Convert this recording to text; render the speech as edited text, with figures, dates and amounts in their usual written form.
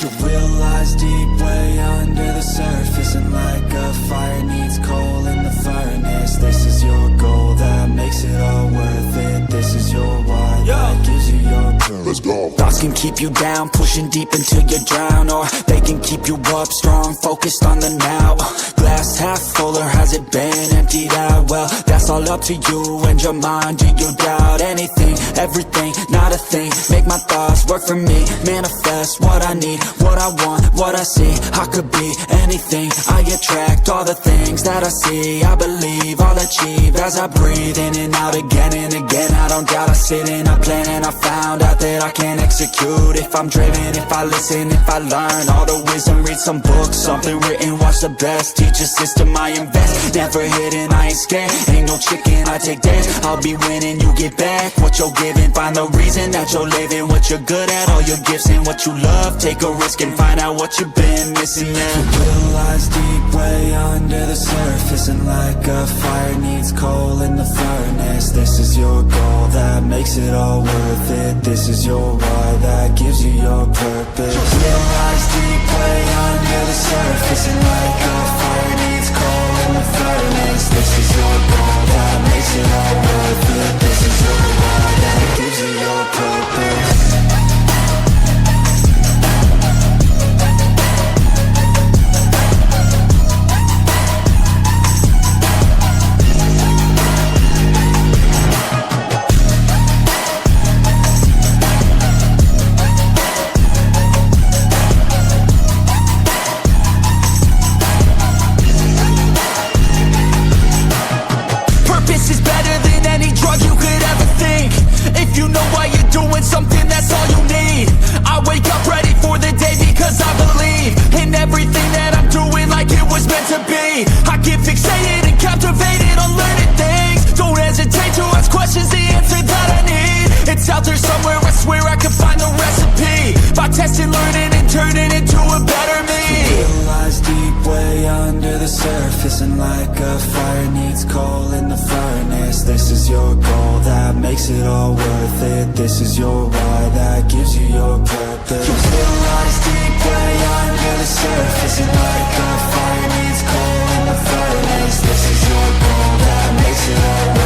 You realize deep way under the surface, and like a fire needs coal in the furnace, this is your goal that makes it all worth it. This is your why that gives you your proof. Let's go. Thoughts can keep you down, pushing deep until you drown, or they can keep you up strong, focused on the now. Glass half full, or has it been emptied out? Well, that's all up to you and your mind. Do you doubt anything, everything, not a thing? Make my thoughts work for me, manifest what I need, what I want, what I see. I could be anything, I attract all the things that I see. I believe I'll achieve as I breathe in and out again and again. I don't doubt, I sit and I plan, and I found out that I can execute if I'm driven, if I listen, if I learn all the wisdom. Read some books, something written, watch the best, teach a system I invest. Never hidden, I ain't scared, ain't no chicken, I take dares. I'll be winning, you get back what you're giving. Find the reason that you're living, what you're good at, all your gifts and what you love. Take a risk and find out what you've been missing. You realize deep way under the surface, and like a fire needs coal in the furnace, this is your goal that makes it all worth it. This is your why that gives you your purpose. You realize deep way under the surface, and like a fire needs coal in the furnace, this is your goal that makes it all worth it. This is your why that gives you your purpose. Something, that's all you need. I wake up ready for the day because I believe in everything that I'm doing like it was meant to be. I get fixated and captivated on learning things. Don't hesitate to ask questions, the answer that I need. It's out there somewhere, I swear I can find the recipe. By testing, learning, and turning into a better me. You realize deep way under the surface, and like a fire needs coal in the furnace, this is your goal that makes it all worth it. This is your why that gives you your purpose. You realize deep way under the surface, and like a fire needs coal in the furnace, this is your goal that makes it all worth it.